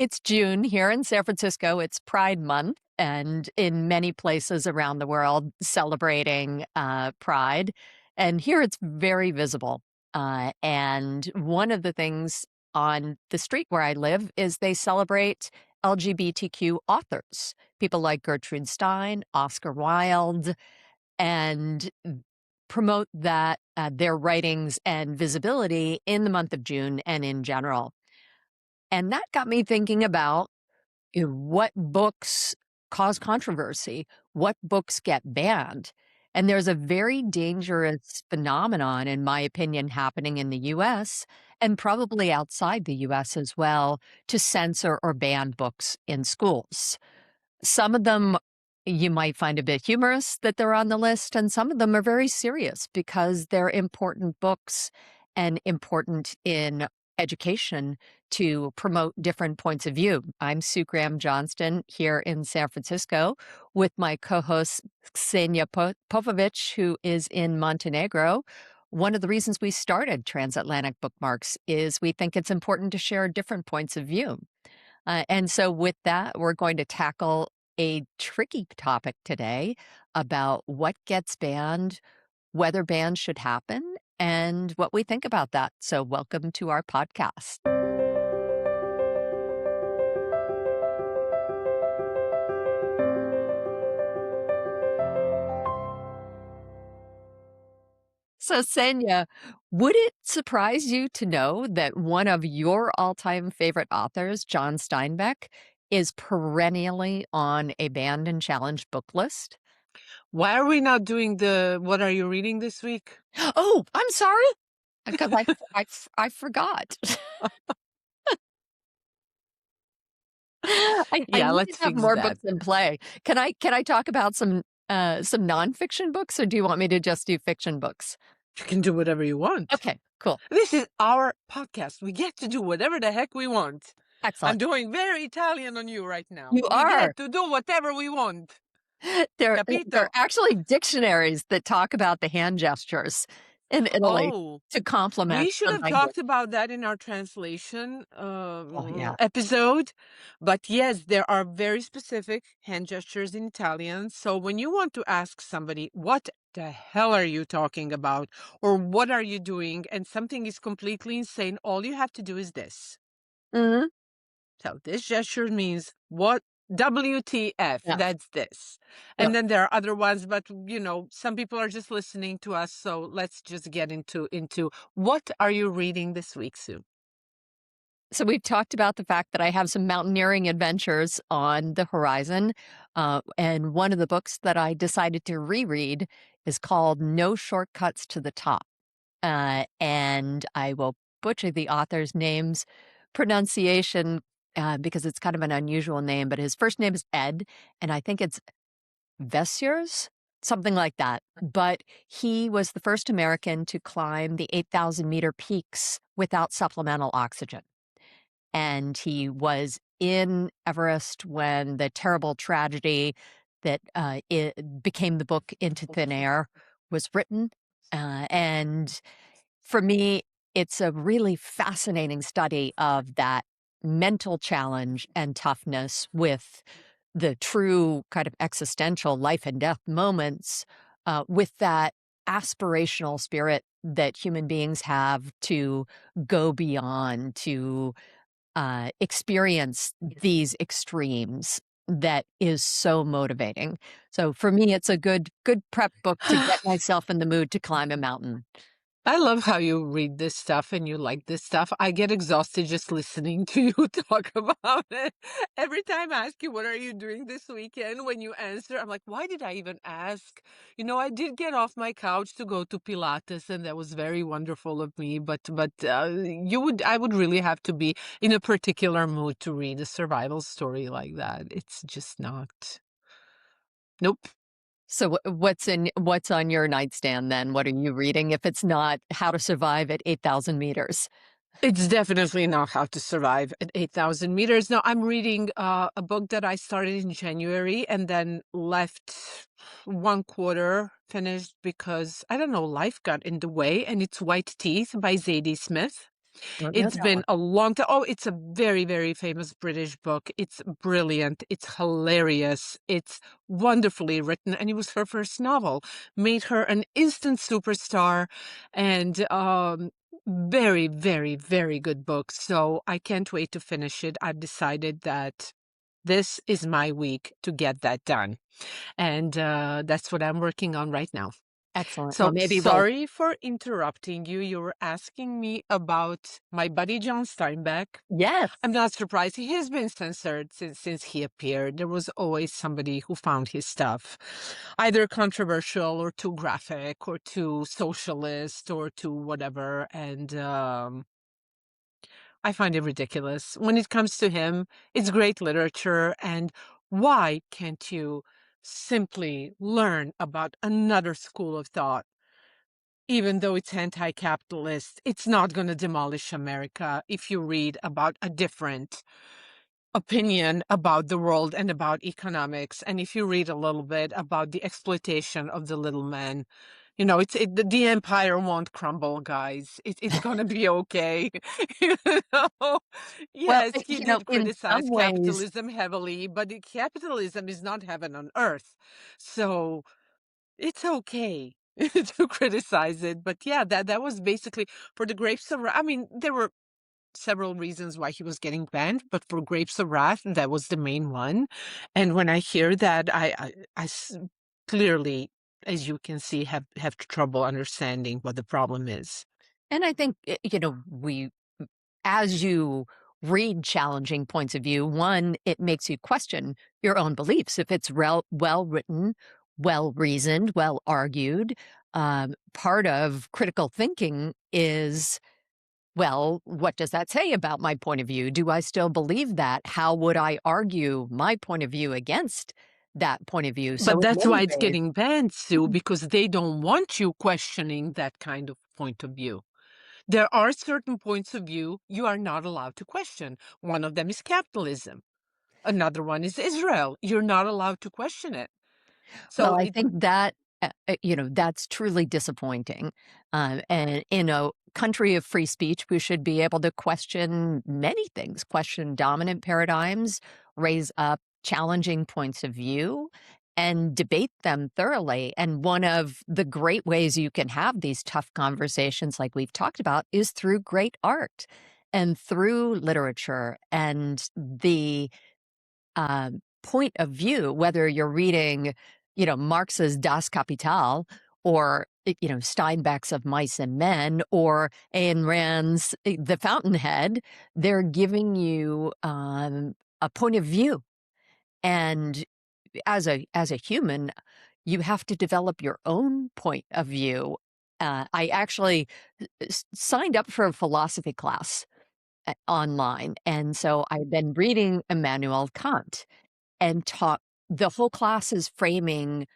It's June here in San Francisco. It's Pride Month, and in many places around the world celebrating Pride. And here it's very visible. And one of the things on the street where I live is they celebrate LGBTQ authors, people like Gertrude Stein, Oscar Wilde, and promote that their writings and visibility in the month of June and in general. And that got me thinking about what books cause controversy, what books get banned. And there's a very dangerous phenomenon, in my opinion, happening in the US and probably outside the US as well to censor or ban books in schools. Some of them you might find a bit humorous that they're on the list, and some of them are very serious because they're important books and important in education to promote different points of view. I'm Sue Graham Johnston here in San Francisco with my co-host Ksenija Popovic, who is in Montenegro. One of the reasons we started Transatlantic Bookmarks is we think it's important to share different points of view. And so with that, we're going to tackle a tricky topic today about what gets banned, whether bans should happen, and what we think about that. So welcome to our podcast. So, Senya, would it surprise you to know that one of your all-time favorite authors, John Steinbeck, is perennially on a banned and challenged book list? Why are we not doing the what are you reading this week? Oh, I'm sorry, because I forgot. I Yeah, need let's to have fix more that. books in play. Can I talk about some nonfiction books, or do you want me to just do fiction books? You can do whatever you want. Okay, cool. This is our podcast. We get to do whatever the heck we want. I'm Excellent. doing very Italian on you right now. You We are. get to do whatever we want. There Capito? are actually dictionaries that talk about the hand gestures in Italy Oh, to complement we should the have language. talked about that in our translation Oh, yeah. episode. But yes, there are very specific hand gestures in Italian. So when you want to ask somebody, what the hell are you talking about? Or what are you doing? And something is completely insane, all you have to do is this. Mhm. So this gesture means what? WTF, Yeah. that's this. Yep. And then there are other ones, but some people are just listening to us. So let's just get into what are you reading this week, Sue? So we've talked about the fact that I have some mountaineering adventures on the horizon. And one of the books that I decided to reread is called No Shortcuts to the Top. And I will butcher the author's name's pronunciation because it's kind of an unusual name, but his first name is Ed, and I think it's Vessiers, something like that. But he was the first American to climb the 8,000-meter peaks without supplemental oxygen. And he was in Everest when the terrible tragedy that it became the book Into Thin Air was written. And for me, it's a really fascinating study of that mental challenge and toughness with the true kind of existential life and death moments, with that aspirational spirit that human beings have to go beyond, to experience these extremes that is so motivating. So for me, it's a good prep book to get myself in the mood to climb a mountain. I love how you read this stuff and you like this stuff. I get exhausted just listening to you talk about it. Every time I ask you, what are you doing this weekend? When you answer, I'm like, why did I even ask? I did get off my couch to go to Pilates, and that was very wonderful of me. But I would really have to be in a particular mood to read a survival story like that. It's just not. Nope. So what's on your nightstand then? What are you reading if it's not How to Survive at 8,000 meters? It's definitely not how to survive at 8,000 meters. No, I'm reading a book that I started in January and then left one quarter finished because, I don't know, life got in the way, and it's White Teeth by Zadie Smith. Don't know It's that been one. a long time. Oh, it's a very, very famous British book. It's brilliant. It's hilarious. It's wonderfully written. And it was her first novel, made her an instant superstar and very, very, very good book. So I can't wait to finish it. I've decided that this is my week to get that done. And that's what I'm working on right now. Excellent. Well, So maybe we'll sorry for interrupting you. You were asking me about my buddy John Steinbeck. Yes. I'm not surprised. He has been censored since he appeared. There was always somebody who found his stuff either controversial or too graphic or too socialist or too whatever. And I find it ridiculous. When it comes to him, it's great literature. And why can't you simply learn about another school of thought? Even though it's anti-capitalist, it's not going to demolish America if you read about a different opinion about the world and about economics. And if you read a little bit about the exploitation of the little man, the empire won't crumble, guys. It's going to be okay. you know? Well, Yes, he did in criticize some ways capitalism heavily, but capitalism is not heaven on earth. So it's okay to criticize it, but yeah, that was basically for the Grapes of Wrath. I mean, there were several reasons why he was getting banned, but for Grapes of Wrath, that was the main one. And when I hear that, clearly, as you can see, have trouble understanding what the problem is. and I think, we as you read challenging points of view, one, it makes you question your own beliefs. If it's well written, well reasoned, well argued, part of critical thinking is, well, what does that say about my point of view? Do I still believe that? How would I argue my point of view against that point of view? So, But in that's many why it's ways, getting banned, Sue, because they don't want you questioning that kind of point of view. There are certain points of view you are not allowed to question. One of them is capitalism. Another one is Israel. You're not allowed to question it. well, So I it think that, that's truly disappointing. And in a country of free speech, we should be able to question many things, question dominant paradigms, raise up challenging points of view, and debate them thoroughly. And one of the great ways you can have these tough conversations, like we've talked about, is through great art and through literature and the point of view, whether you're reading, Marx's Das Kapital or, Steinbeck's Of Mice and Men or Ayn Rand's The Fountainhead, they're giving you a point of view. And as a human, you have to develop your own point of view. I actually signed up for a philosophy class online. And so I've been reading Immanuel Kant and taught the whole class is framing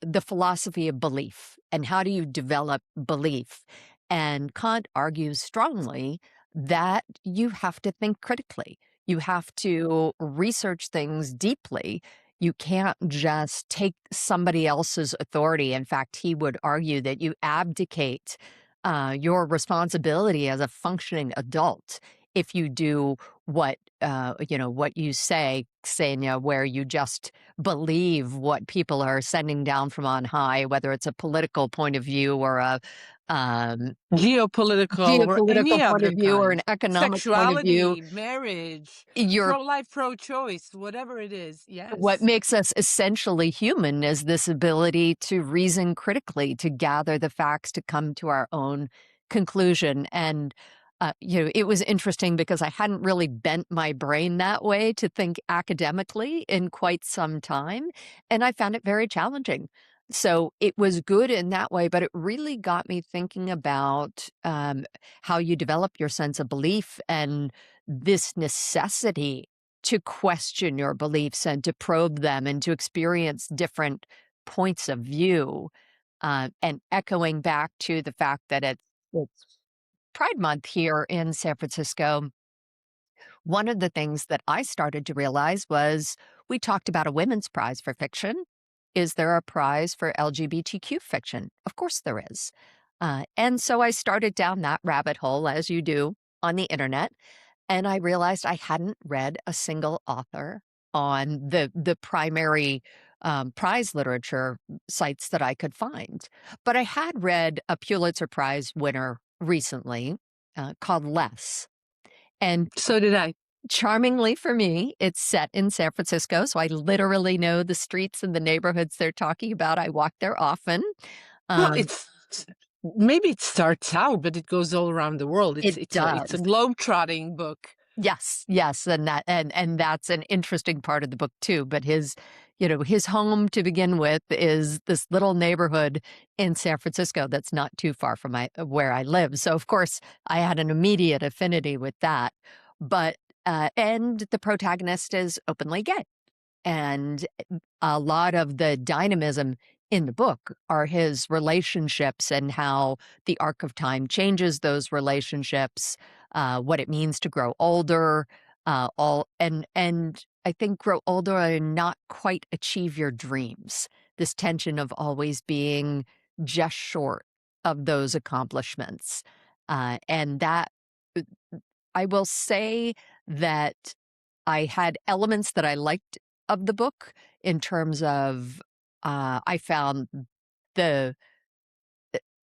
the philosophy of belief and how do you develop belief. And Kant argues strongly that you have to think critically. You have to research things deeply. You can't just take somebody else's authority. In fact, he would argue that you abdicate your responsibility as a functioning adult if you do what you say, Ksenia, where you just believe what people are sending down from on high, whether it's a political point of view or a um, geopolitical or geopolitical any point of other view or an kind, economic point of view. sexuality, marriage, You're pro-life, pro-choice, whatever it is. What Yes. makes us essentially human is this ability to reason critically, to gather the facts, to come to our own conclusion. And, it was interesting because I hadn't really bent my brain that way to think academically in quite some time. And I found it very challenging. So it was good in that way, but it really got me thinking about how you develop your sense of belief and this necessity to question your beliefs and to probe them and to experience different points of view. And echoing back to the fact that it's Pride Month here in San Francisco, one of the things that I started to realize was we talked about a women's prize for fiction. Is there a prize for LGBTQ fiction? Of course there is. And so I started down that rabbit hole, as you do on the internet, and I realized I hadn't read a single author on the primary prize literature sites that I could find. But I had read a Pulitzer Prize winner recently called Less. And So did I. charmingly for me, it's set in San Francisco. So I literally know the streets and the neighborhoods they're talking about. I walk there often. Well, Um, maybe it starts out, but it goes all around the world. it It's a does. globe-trotting book. Yes, yes, and that's an interesting part of the book too, but his home to begin with is this little neighborhood in San Francisco that's not too far from where I live. So of course, I had an immediate affinity with that. But and the protagonist is openly gay. And a lot of the dynamism in the book are his relationships and how the arc of time changes those relationships, what it means to grow older, all and I think grow older and not quite achieve your dreams. This tension of always being just short of those accomplishments, and that I will say that I had elements that I liked of the book in terms of, I found the,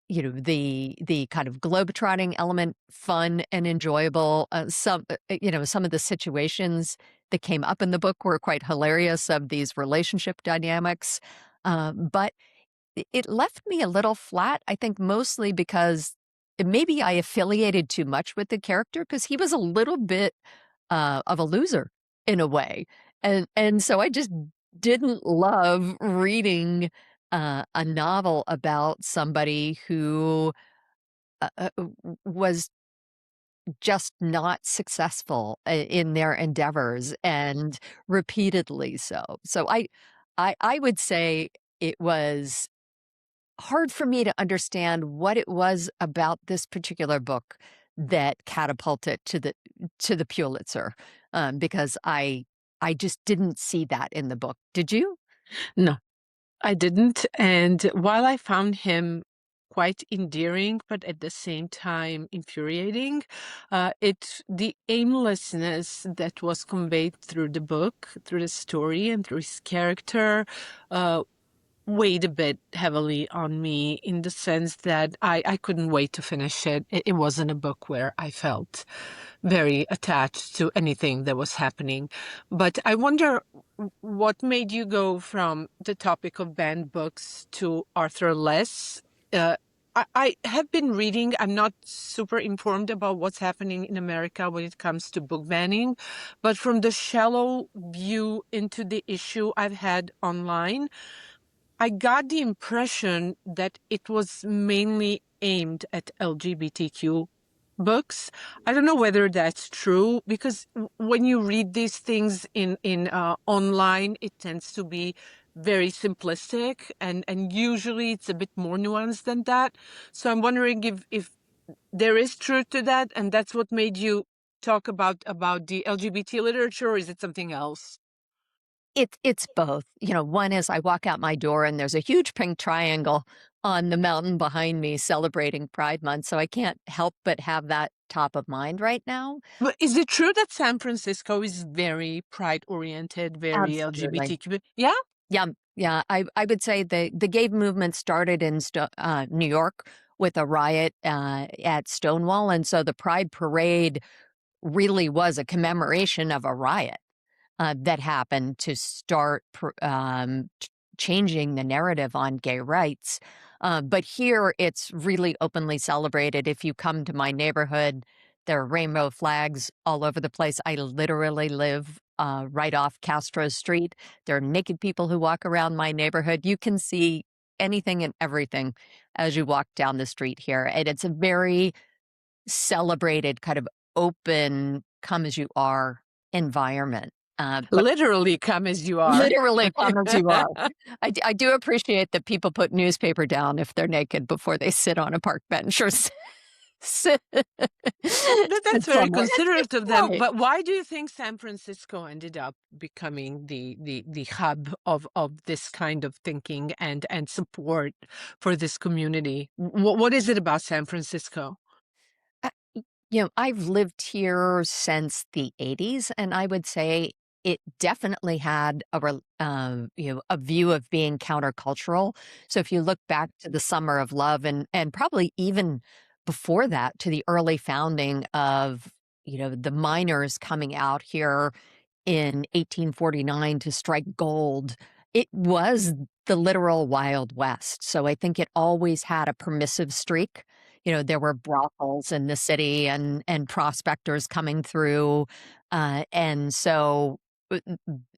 the kind of globetrotting element fun and enjoyable. Some of the situations that came up in the book were quite hilarious of these relationship dynamics. But it left me a little flat, I think mostly because maybe I affiliated too much with the character because he was a little bit of a loser in a way. And so I just didn't love reading a novel about somebody who was just not successful in their endeavors and repeatedly so. So I would say it was hard for me to understand what it was about this particular book that catapulted to the Pulitzer, because I just didn't see that in the book. Did you? No, I didn't. And while I found him quite endearing, but at the same time infuriating, it's the aimlessness that was conveyed through the book, through the story, and through his character, uh, weighed a bit heavily on me in the sense that I couldn't wait to finish it. It wasn't a book where I felt very attached to anything that was happening. But I wonder what made you go from the topic of banned books to Arthur Less? Uh, I have been reading. I'm not super informed about what's happening in America when it comes to book banning, but from the shallow view into the issue I've had online, I got the impression that it was mainly aimed at LGBTQ books. I don't know whether that's true because when you read these things in online, it tends to be very simplistic and usually it's a bit more nuanced than that. So I'm wondering if there is truth to that and that's what made you talk about the LGBT literature, or is it something else? It's both. One is I walk out my door and there's a huge pink triangle on the mountain behind me celebrating Pride Month, so I can't help but have that top of mind right now. But is it true that San Francisco is very pride oriented, very Absolutely. LGBTQ? Yeah? Yeah, yeah. I would say the gay movement started in New York with a riot at Stonewall, and so the Pride Parade really was a commemoration of a riot that happened to start changing the narrative on gay rights. But here it's really openly celebrated. If you come to my neighborhood, there are rainbow flags all over the place. I literally live right off Castro Street. There are naked people who walk around my neighborhood. You can see anything and everything as you walk down the street here. And it's a very celebrated, kind of open, come as you are environment. But Literally come as you are. literally come as you are. I do appreciate that people put newspaper down if they're naked before they sit on a park bench or So That's said very somewhere. That's considerate of them. right. But why do you think San Francisco ended up becoming the hub of this kind of thinking and support for this community? What is it about San Francisco? Uh, I've lived here since the '80s, and I would say it definitely had a view of being countercultural. So if you look back to the Summer of Love and probably even before that to the early founding of, the miners coming out here in 1849 to strike gold, it was the literal Wild West. So I think it always had a permissive streak. There were brothels in the city and prospectors coming through, and so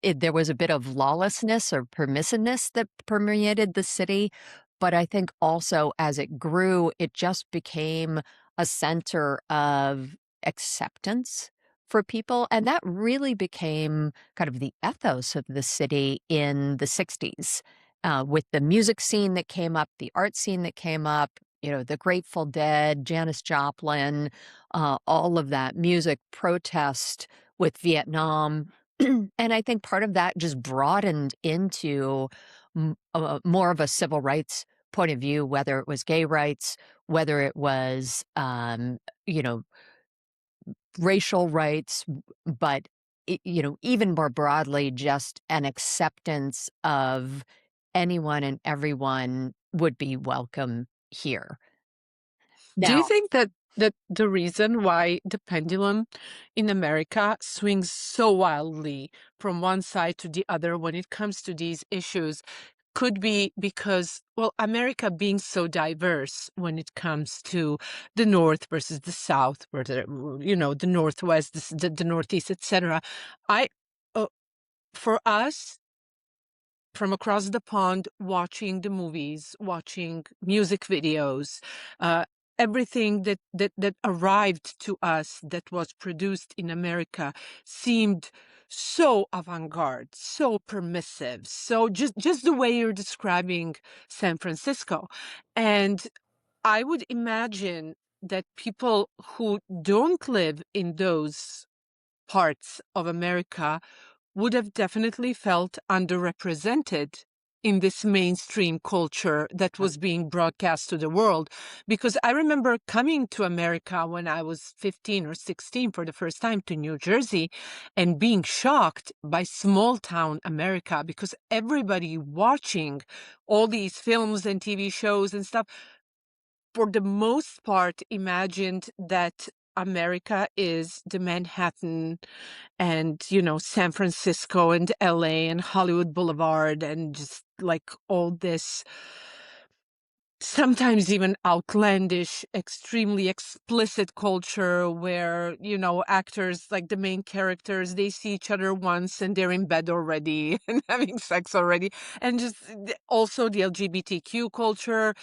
there was a bit of lawlessness or permissiveness that permeated the city. But I think also as it grew, it just became a center of acceptance for people, and that really became kind of the ethos of the city in the '60s, with the music scene that came up, the art scene that came up, the Grateful Dead, Janis Joplin, all of that music protest with Vietnam. And I think part of that just broadened into more of a civil rights point of view, whether it was gay rights, whether it was, you know, racial rights, but even more broadly, just an acceptance of anyone and everyone would be welcome here. Do you Now, think that the reason why the pendulum in America swings so wildly from one side to the other when it comes to these issues could be because, well, America being so diverse when it comes to the North versus the South, or the Northwest, the Northeast, etc. I, uh, for us, from across the pond, watching the movies, watching music videos, uh, everything that arrived to us that was produced in America seemed so avant-garde, so permissive, so just the way you're describing San Francisco. And I would imagine that people who don't live in those parts of America would have definitely felt underrepresented in this mainstream culture that was being broadcast to the world. Because I remember coming to America when I was 15 or 16 for the first time to New Jersey and being shocked by small town America because everybody watching all these films and TV shows and stuff, for the most part, imagined that America is the Manhattan and San Francisco and LA and Hollywood Boulevard and just like all this sometimes even outlandish, extremely explicit culture where, actors like the main characters, they see each other once and they're in bed already and having sex already. And just also the LGBTQ culture.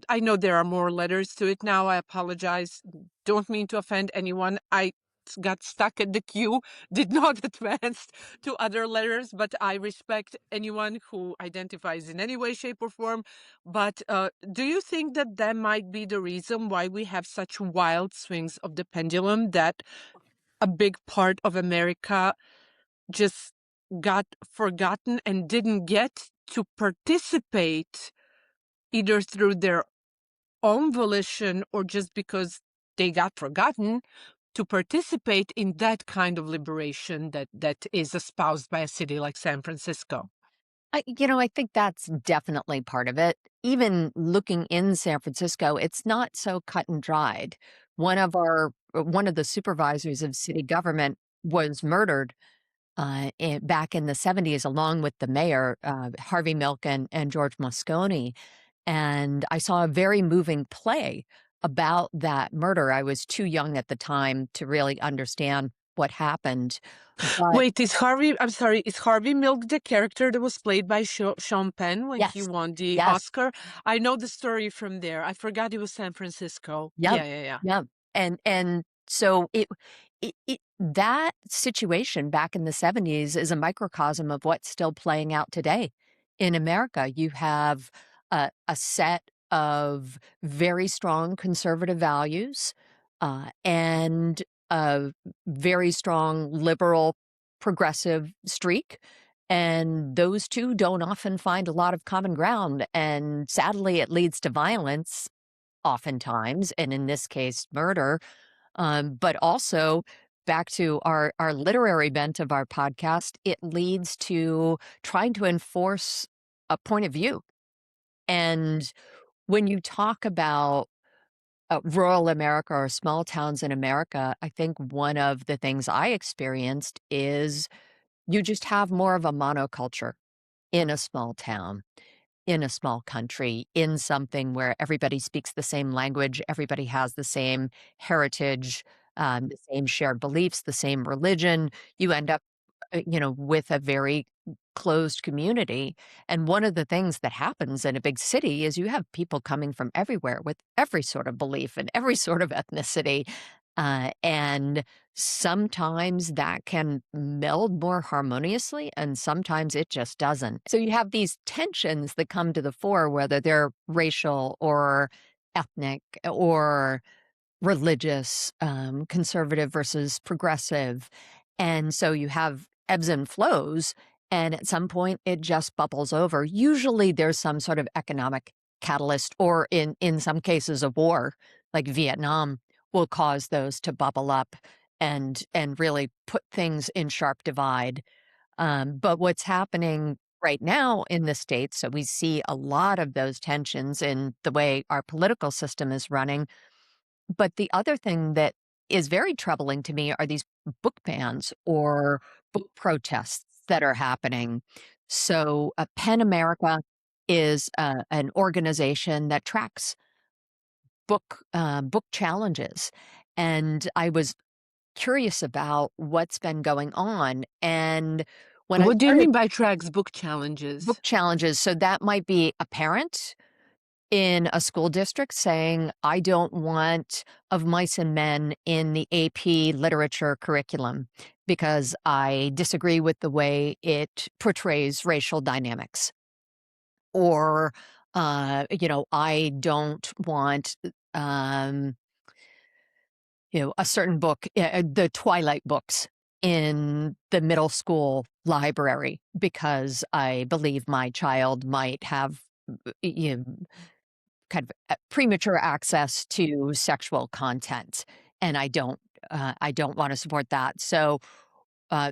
I know there are more letters to it now. I apologize. Don't mean to offend anyone. I got stuck at the Q, did not advance to other letters, but I respect anyone who identifies in any way, shape, or form. But do you think that that might be the reason why we have such wild swings of the pendulum, that a big part of America just got forgotten and didn't get to participate either through their own volition or just because they got forgotten to participate in that kind of liberation that is espoused by a city like San Francisco? I think that's definitely part of it. Even looking in San Francisco, it's not so cut and dried. One of the supervisors of city government was murdered back in the '70s, along with the mayor, Harvey Milk and George Moscone. And I saw a very moving play about that murder. I was too young at the time to really understand what happened. But Wait, I'm sorry, is Harvey Milk the character that was played by Sean Penn when he yes, won the yes. Oscar? I know the story from there. I forgot it was San Francisco. Yep, Yeah, yeah, yeah. yep, and so it that situation back in the '70s is a microcosm of what's still playing out today in America. You have a set of very strong conservative values, and a very strong liberal progressive streak. And those two don't often find a lot of common ground. And sadly, it leads to violence oftentimes, and in this case, murder. But also, back to our literary bent of our podcast, it leads to trying to enforce a point of view. And when you talk about rural America or small towns in America, I think one of the things I experienced is you just have more of a monoculture in a small town, in a small country, in something where everybody speaks the same language, everybody has the same heritage, the same shared beliefs, the same religion. You end up with a very closed community. And one of the things that happens in a big city is you have people coming from everywhere with every sort of belief and every sort of ethnicity. And sometimes that can meld more harmoniously, and sometimes it just doesn't. So you have these tensions that come to the fore, whether they're racial or ethnic or religious, conservative versus progressive. And so you have ebbs and flows, and at some point it just bubbles over. Usually there's some sort of economic catalyst, or in some cases a war like Vietnam will cause those to bubble up and really put things in sharp divide. But what's happening right now in the States, so we see a lot of those tensions in the way our political system is running. But the other thing that is very troubling to me are these book bans or book protests that are happening. So, PEN America is an organization that tracks book challenges, and I was curious about what's been going on. And when I What do you started mean by tracks book book challenges? challenges, so that might be a parent in a school district saying, I don't want Of Mice and Men in the AP literature curriculum because I disagree with the way it portrays racial dynamics. Or, I don't want, um, a certain book, the Twilight books in the middle school library because I believe my child might have, you know, kind of premature access to sexual content, and I don't want to support that. So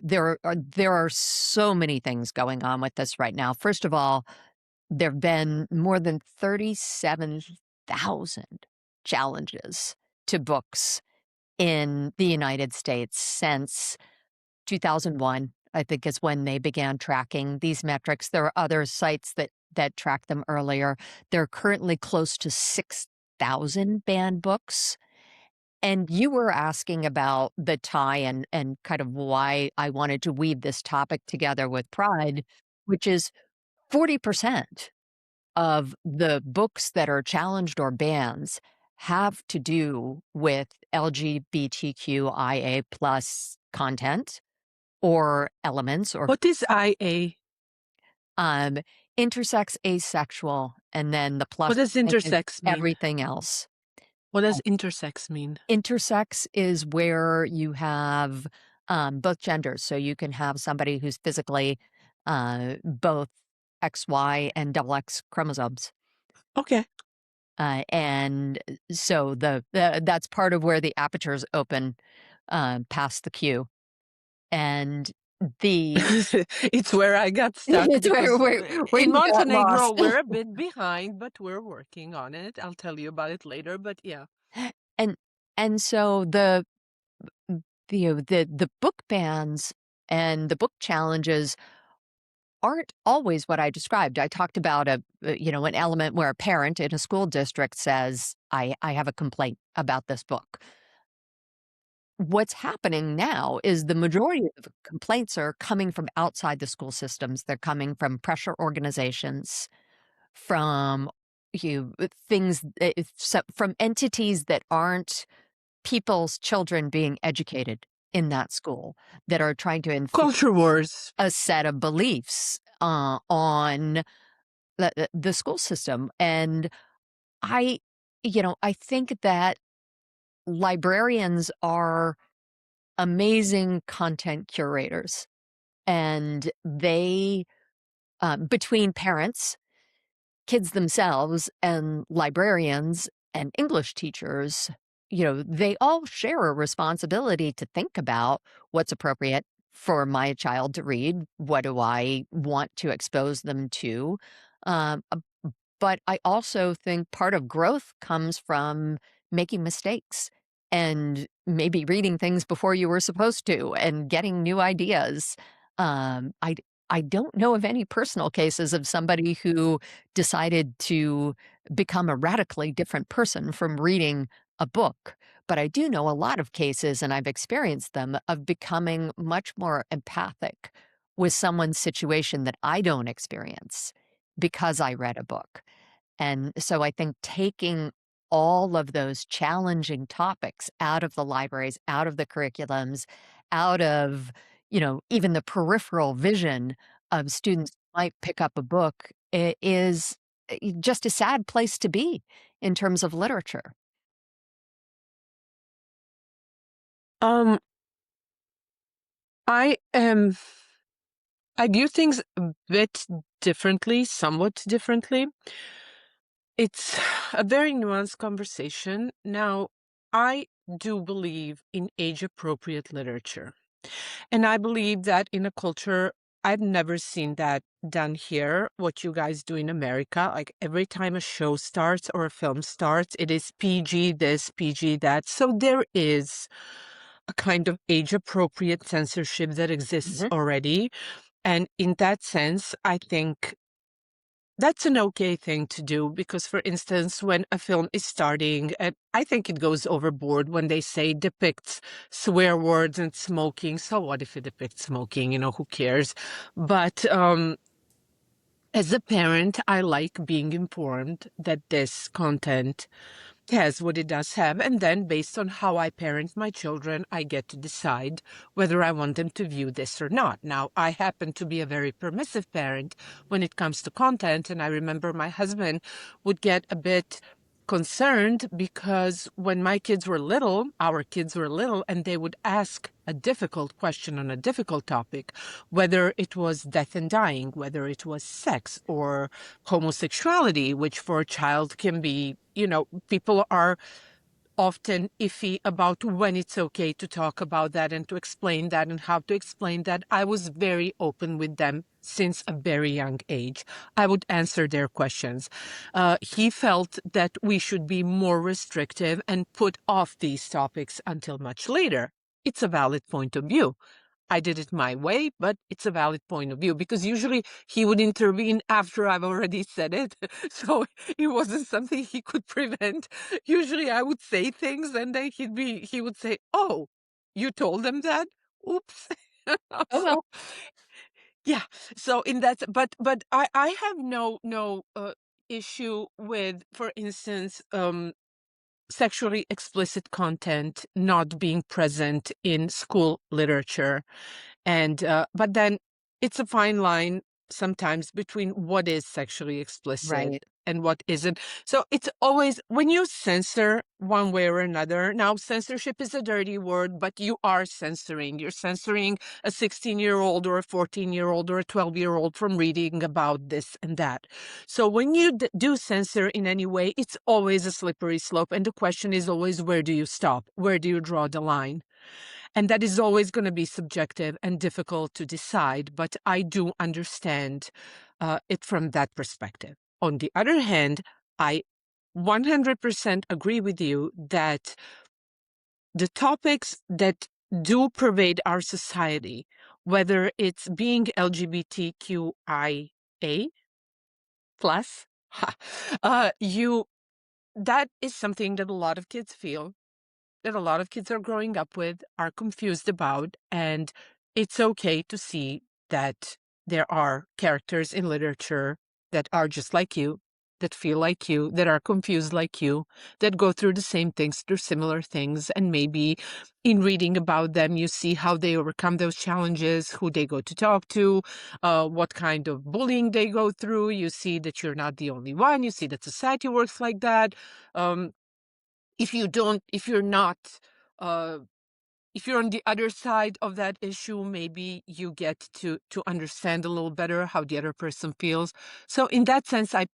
there are so many things going on with this right now. First of all, there have been more than 37,000 challenges to books in the United States since 2001, I think, is when they began tracking these metrics. There are other sites that track them earlier. They're currently close to 6,000 banned books. And you were asking about the tie and kind of why I wanted to weave this topic together with pride, which is 40% of the books that are challenged or bans have to do with LGBTQIA plus content or elements or What is IA? um, intersex, asexual, and then the What plus does sign is intersex mean? everything else. What Uh, does intersex mean? Intersex is where you have both genders. So you can have somebody who's physically both XY and double X chromosomes. Okay. And so that's part of where the apertures open past the queue. And the It's where I got stuck it's because where in you got Montenegro lost. we're a bit behind, but we're working on it. I'll tell you about it later, but yeah. And so the book bans and the book challenges aren't always what I described. I talked about an element where a parent in a school district says, I have a complaint about this book. What's happening now is the majority of the complaints are coming from outside the school systems. They're coming from pressure organizations, from things, from entities that aren't people's children being educated in that school, that are trying to enforce Culture wars. a set of beliefs on the school system. And I, I think that librarians are amazing content curators, and they, between parents, kids themselves, and librarians and English teachers, they all share a responsibility to think about what's appropriate for my child to read. What do I want to expose them to? Um, uh, but I also think part of growth comes from making mistakes and maybe reading things before you were supposed to and getting new ideas. Um, I I don't know of any personal cases of somebody who decided to become a radically different person from reading a book. But I do know a lot of cases, and I've experienced them, of becoming much more empathic with someone's situation that I don't experience because I read a book. And so I think taking all of those challenging topics out of the libraries, out of the curriculums, out of, even the peripheral vision of students who might pick up a book is just a sad place to be in terms of literature. Um, I am I view things a bit differently, somewhat differently. It's a very nuanced conversation. Now, I do believe in age-appropriate literature. And I believe that in a culture, I've never seen that done here, what you guys do in America. Like every time a show starts or a film starts, it is PG this, PG that. So there is a kind of age-appropriate censorship that exists Mhm. already. And in that sense, I think that's an okay thing to do because, for instance, when a film is starting, and I think it goes overboard when they say depicts swear words and smoking. So what if it depicts smoking? Who cares? But as a parent, I like being informed that this content has what it does have. And then based on how I parent my children, I get to decide whether I want them to view this or not. Now, I happen to be a very permissive parent when it comes to content. And I remember my husband would get a bit concerned because when my kids were little, our kids were little, and they would ask a difficult question on a difficult topic, whether it was death and dying, whether it was sex or homosexuality, which for a child can be, people are often iffy about when it's okay to talk about that and to explain that and how to explain that. I was very open with them since a very young age. I would answer their questions. He felt that we should be more restrictive and put off these topics until much later. It's a valid point of view. I did it my way, but it's a valid point of view because usually he would intervene after I've already said it. So it wasn't something he could prevent. Usually I would say things and then he would say, "Oh, you told them that? Oops." Oh, So well. yeah. So in that, but I have no issue with, for instance, sexually explicit content not being present in school literature. And but then it's a fine line sometimes between what is sexually explicit Right. and what isn't. So it's always when you censor one way or another. Now, censorship is a dirty word, but you are censoring. You're censoring a 16-year-old or a 14-year-old or a 12-year-old from reading about this and that. So when you do censor in any way, it's always a slippery slope. And the question is always, where do you stop? Where do you draw the line? And that is always going to be subjective and difficult to decide, but I do understand it from that perspective. On the other hand, I 100% agree with you that the topics that do pervade our society, whether it's being LGBTQIA plus, you that is something that a lot of kids feel, that a lot of kids are growing up with, are confused about, and it's okay to see that there are characters in literature that are just like you, that feel like you, that are confused like you, that go through the same things, through similar things, and maybe in reading about them, you see how they overcome those challenges, who they go to talk to, what kind of bullying they go through. You see that you're not the only one. You see that society works like that. Um, if you're not, uh, if you're on the other side of that issue, maybe you get to understand a little better how the other person feels. So in that sense, I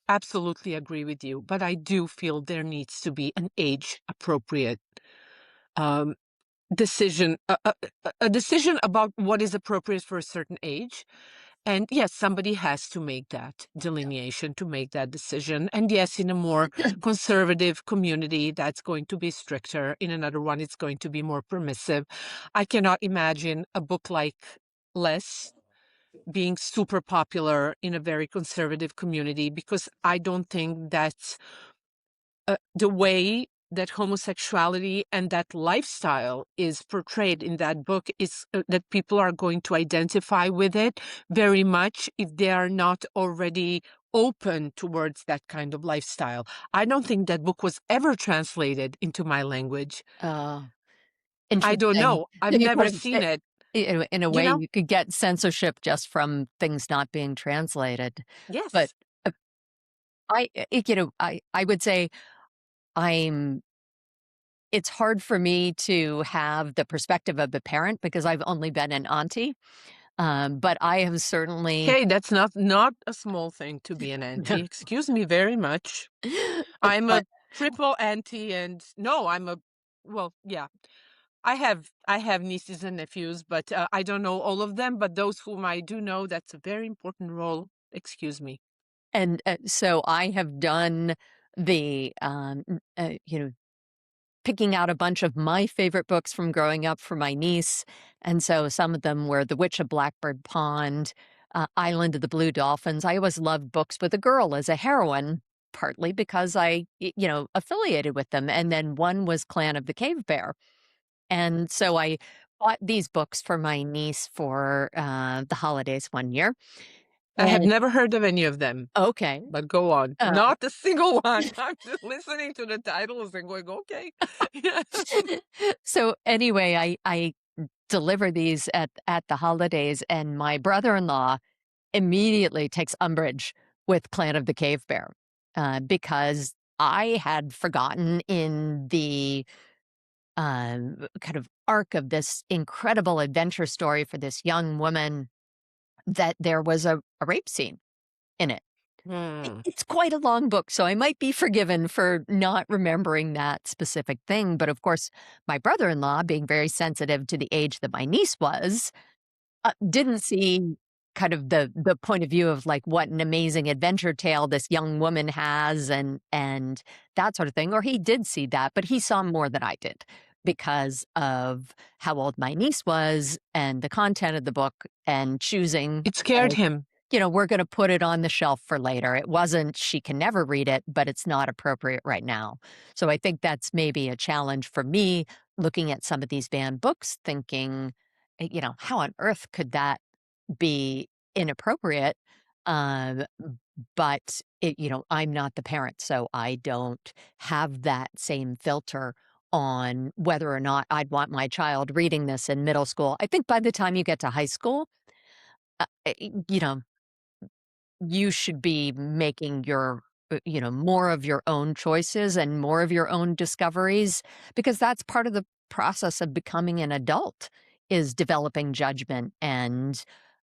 absolutely agree with you, but I do feel there needs to be an age appropriate um, decision, a decision about what is appropriate for a certain age. And yes, somebody has to make that delineation, to make that decision. And yes, in a more conservative community, that's going to be stricter. In another one, it's going to be more permissive. I cannot imagine a book like Less being super popular in a very conservative community, because I don't think that's the way that homosexuality and that lifestyle is portrayed in that book is that people are going to identify with it very much if they are not already open towards that kind of lifestyle. I don't think that book was ever translated into my language. Oh, I don't interesting. know. I've So you never kind of seen it. in a You way, know? you could get censorship just from things not being translated. But, Yes. uh, I would say I'm it's hard for me to have the perspective of the parent because I've only been an auntie, but I have certainly Hey, that's not a small thing to be an auntie. Excuse me very much. I'm but a triple auntie, and no, I'm a well, yeah. I have nieces and nephews, but I don't know all of them. But those whom I do know, that's a very important role. Excuse me. so I have done the, picking out a bunch of my favorite books from growing up for my niece, and so some of them were The Witch of Blackbird Pond, Island of the Blue Dolphins. I always loved books with a girl as a heroine, partly because affiliated with them, and then one was Clan of the Cave Bear, and so I bought these books for my niece for, the holidays one year, I have and never heard of any of them, okay, but go on. uh Not a single one. I'm just listening to the titles and going, okay. Yeah. so anyway, I deliver these at the holidays, and my brother-in-law immediately takes umbrage with Clan of the Cave Bear, because I had forgotten in the, kind of arc of this incredible adventure story for this young woman that there was a rape scene in it. Hmm. It's quite a long book, so I might be forgiven for not remembering that specific thing, but of course, my brother-in-law, being very sensitive to the age that my niece was, didn't see kind of the point of view of, like, what an amazing adventure tale this young woman has and that sort of thing, or he did see that, but he saw more than I did because of how old my niece was and the content of the book and choosing, It scared him. we're gonna put it on the shelf for later. It wasn't, "She can never read it, but it's not appropriate right now." So I think that's maybe a challenge for me looking at some of these banned books thinking, "How on earth could that be inappropriate?" Um, but I'm not the parent, so I don't have that same filter on whether or not I'd want my child reading this in middle school. I think by the time you get to high school, uh, eh, you know, you should be making more of your own choices and more of your own discoveries because that's part of the process of becoming an adult is developing judgment and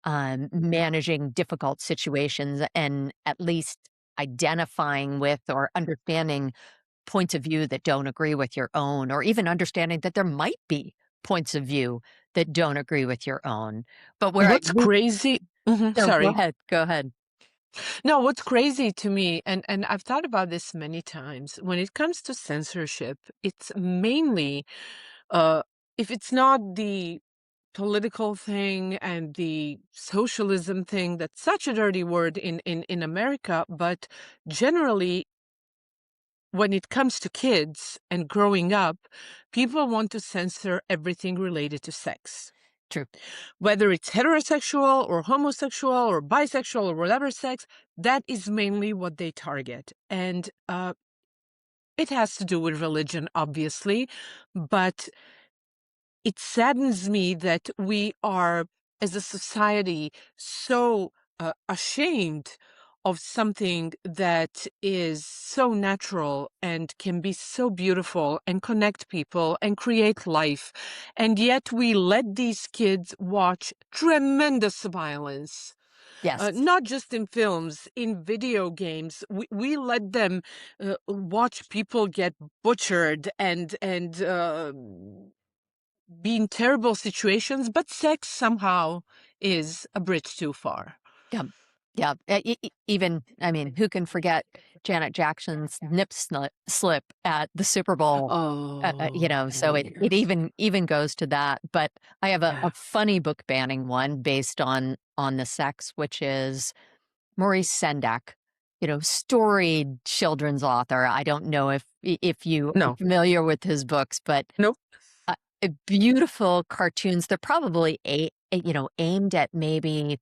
managing difficult situations and at least identifying with or understanding points of view that don't agree with your own or even understanding that there might be points of view that don't agree with your own but where I What's crazy? no, Sorry. go ahead. No, what's crazy to me, and I've thought about this many times, when it comes to censorship, it's mainly, uh, if it's not the political thing and the socialism thing, that's such a dirty word in America, but generally, when it comes to kids and growing up, people want to censor everything related to sex. True. Whether it's heterosexual or homosexual or bisexual or whatever sex, that is mainly what they target. And it has to do with religion, obviously, but it saddens me that we are, as a society, so ashamed of something that is so natural and can be so beautiful and connect people and create life. And yet we let these kids watch tremendous violence, Yes. not just in films, in video games. We let them watch people get butchered and be in terrible situations, but sex somehow is a bridge too far. Yeah. Yeah. Even, I mean, who can forget Janet Jackson's slip at the Super Bowl? Oh, So it yes. even goes to that. But I have a Yeah. funny book banning one based on the sex, which is Maurice Sendak, storied children's author. I don't know if you are No. familiar with his books, but Nope. beautiful cartoons. They're probably aimed at maybe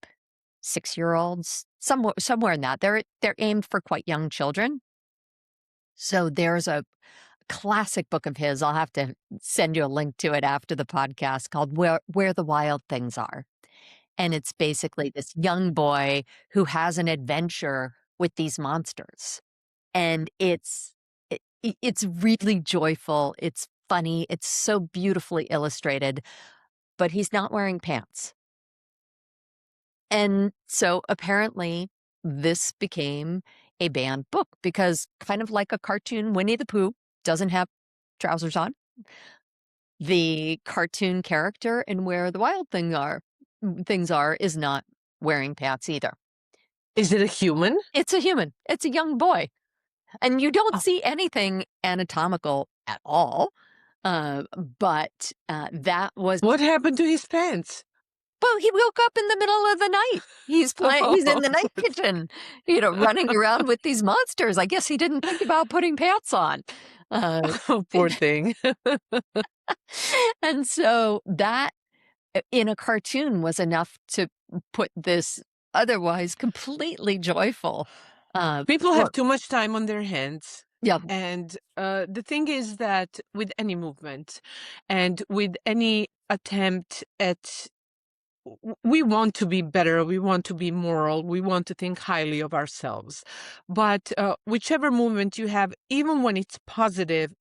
6-year olds, somewhere in that. They're aimed for quite young children. So there's a classic book of his. I'll have to send you a link to it after the podcast, called Where the Wild Things Are. And it's basically this young boy who has an adventure with these monsters. And it's really joyful, it's funny, it's so beautifully illustrated, but he's not wearing pants. And so apparently this became a banned book because, kind of like a cartoon, Winnie the Pooh doesn't have trousers on. The cartoon character in Where the Wild Things Are is not wearing pants either. Is it a human? It's a human. It's a young boy. And you don't Oh, see anything anatomical at all. Uh, but that was, what happened to his pants? well, he woke up in the middle of the night. He's in the night kitchen, running around with these monsters. I guess he didn't think about putting pants on. Uh, Oh, poor thing. and so that in a cartoon was enough to put this otherwise completely joyful People have book. too much time on their hands. Yeah. And the thing is that with any movement and with any attempt at, we want to be better, we want to be moral, we want to think highly of ourselves. But whichever movement you have, even when it's positive,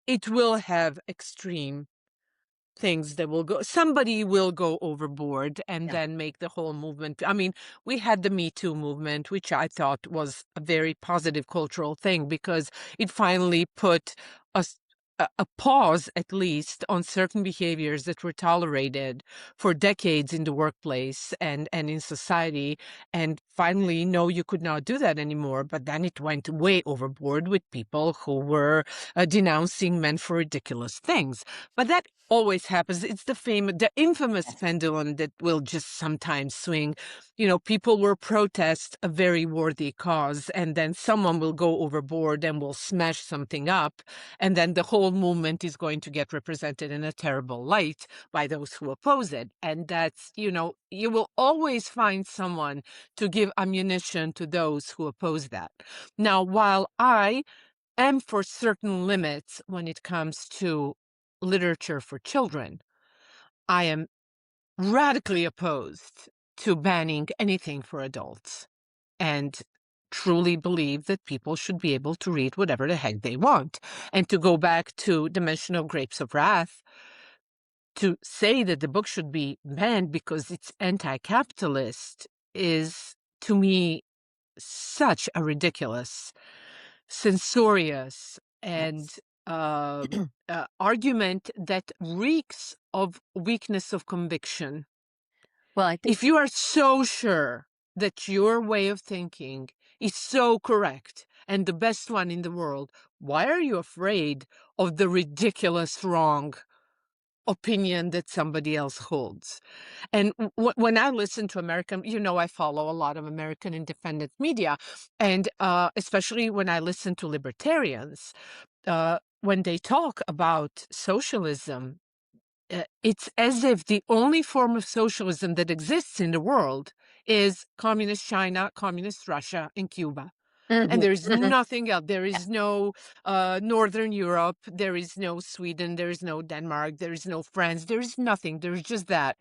it will have extreme things that will go, somebody will go overboard and Yeah. then make the whole movement. I mean, we had the Me Too movement, which I thought was a very positive cultural thing because it finally put a pause, at least, on certain behaviors that were tolerated for decades in the workplace and in society. And finally, no, you could not do that anymore. But then it went way overboard with people who were denouncing men for ridiculous things. But that always happens. It's the infamous Yes. pendulum that will just sometimes swing. People will protest a very worthy cause, and then someone will go overboard and will smash something up, and then the whole movement is going to get represented in a terrible light by those who oppose it. And that's, you will always find someone to give ammunition to those who oppose that. Now, while I am for certain limits when it comes to literature for children, I am radically opposed to banning anything for adults and truly believe that people should be able to read whatever the heck they want. And to go back to the mention of Grapes of Wrath, to say that the book should be banned because it's anti-capitalist is, to me, such a ridiculous, censorious, and Yes. argument that reeks of weakness of conviction. Well, I think, If you are so sure that your way of thinking is so correct and the best one in the world, why are you afraid of the ridiculous wrong opinion that somebody else holds? And when I listen to American, I follow a lot of American independent media, and especially when I listen to libertarians, when they talk about socialism, it's as if the only form of socialism that exists in the world is communist China, communist Russia, and Cuba. And Mhm, there is mhm. nothing else. There Yeah. is no Northern Europe. There is no Sweden. There is no Denmark. There is no France. There is nothing. There's just that.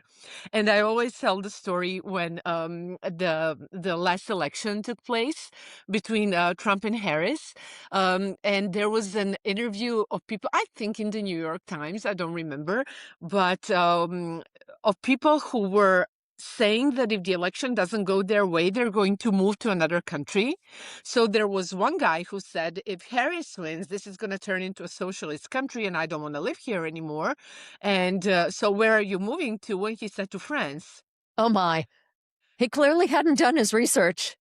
And I always tell the story when the last election took place between Trump and Harris, and there was an interview of people. I think in the New York Times. I don't remember, but of people who were saying that if the election doesn't go their way, they're going to move to another country. So there was one guy who said, if Harris wins, this is going to turn into a socialist country and I don't want to live here anymore. And so where are you moving to? And he said to France. Oh my. He clearly hadn't done his research.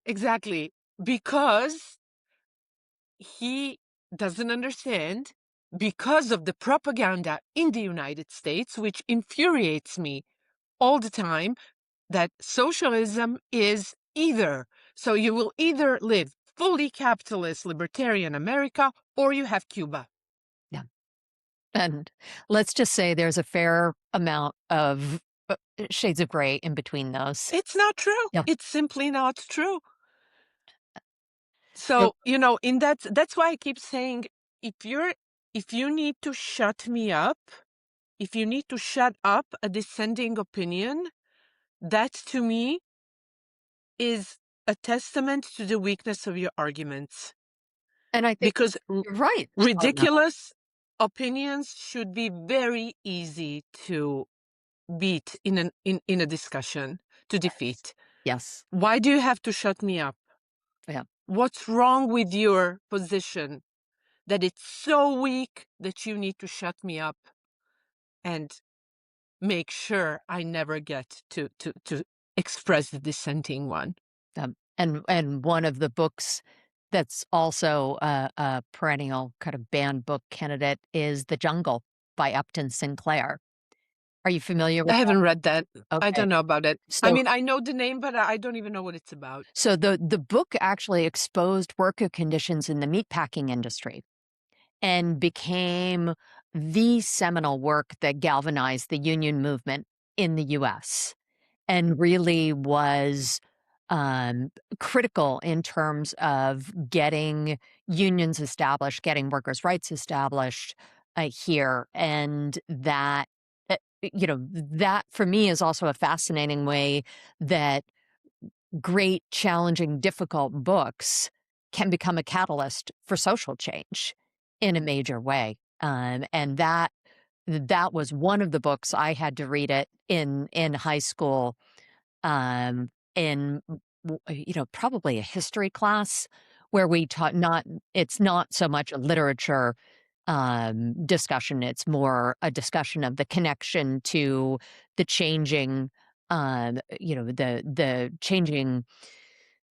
Exactly. Because he doesn't understand, because of the propaganda in the United States, which infuriates me all the time, that socialism is either. So you will either live fully capitalist libertarian America or you have Cuba. Yeah. And let's just say there's a fair amount of shades of gray in between those. It's not true. Yeah. It's simply not true. So, So, in that's why I keep saying, if you need to shut me up, if you need to shut up a dissenting opinion, that to me is a testament to the weakness of your arguments. and I think Because you're right. Oh, no. ridiculous opinions should be very easy to beat in a discussion, to Yes. defeat. Yes. Why do you have to shut me up? Yeah. What's wrong with your position that it's so weak that you need to shut me up and make sure I never get to express the dissenting one? And one of the books that's also a perennial kind of banned book candidate is The Jungle by Upton Sinclair. Are you familiar I with haven't read that. that? I Okay. don't know about it. I So mean, I know the name, but I don't even know what it's about. the book actually exposed worker conditions in the meatpacking industry and became the seminal work that galvanized the union movement in the US and really was um, critical in terms of getting unions established, getting workers' rights established here. And that, that for me is also a fascinating way that great, challenging, difficult books can become a catalyst for social change in a major way. And that was one of the books I had to read it in high school, in probably a history class where we taught not it's not so much a literature discussion, it's more a discussion of the connection to the changing the changing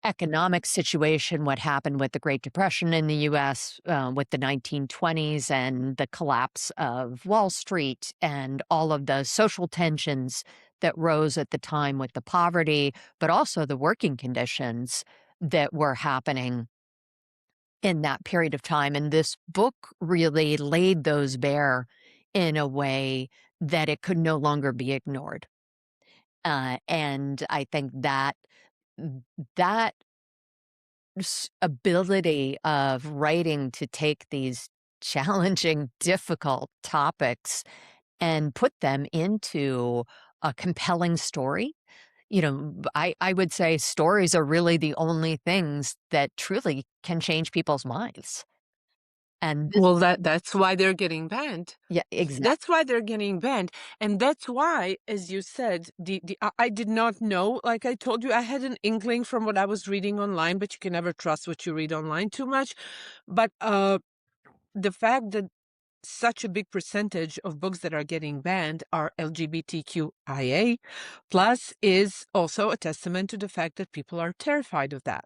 economic situation, what happened with the Great Depression in the US, with the 1920s and the collapse of Wall Street and all of the social tensions that rose at the time with the poverty, but also the working conditions that were happening in that period of time. And this book really laid those bare in a way that it could no longer be ignored. And I think that ability of writing to take these challenging, difficult topics and put them into a compelling story. I would say stories are really the only things that truly can change people's minds. And this, Well, that's why they're getting banned. yeah, exactly. That's why they're getting banned. And that's why, as you said, I did not know, like I told you, I had an inkling from what I was reading online, but you can never trust what you read online too much. But the fact that such a big percentage of books that are getting banned are LGBTQIA plus is also a testament to the fact that people are terrified of that.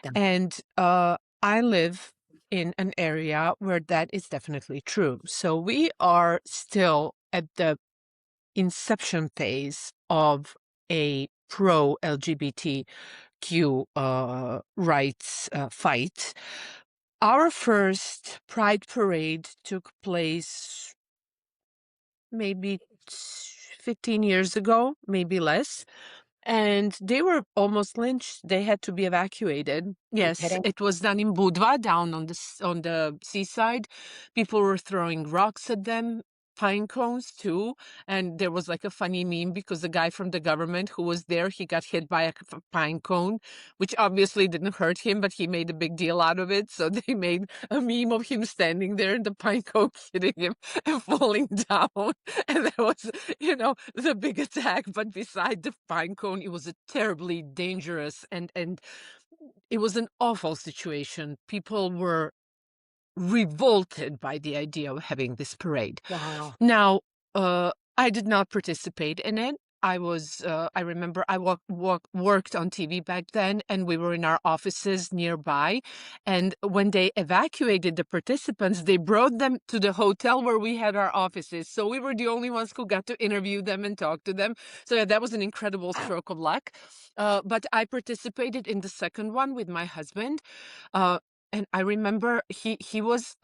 Yeah, And I live in an area where that is definitely true. So we are still at the inception phase of a pro LGBTQ rights fight. Our first Pride Parade took place maybe 15 years ago, maybe less. and they were almost lynched. They had to be evacuated. You Yes, kidding? it was done in Budva, down on on the seaside. People were throwing rocks at them, pine cones too. And there was like a funny meme because the guy from the government who was there, he got hit by a pine cone, which obviously didn't hurt him, but he made a big deal out of it. So they made a meme of him standing there and the pine cone hitting him and falling down. And that was, the big attack. But beside the pine cone, it was a terribly dangerous and it was an awful situation. People were revolted by the idea of having this parade. Wow. Now, I did not participate in it. I remember I worked on TV back then, and we were in our offices nearby. And when they evacuated the participants, they brought them to the hotel where we had our offices. So we were the only ones who got to interview them and talk to them. So yeah, that was an incredible stroke of luck. But I participated in the second one with my husband. Uh, and I remember he was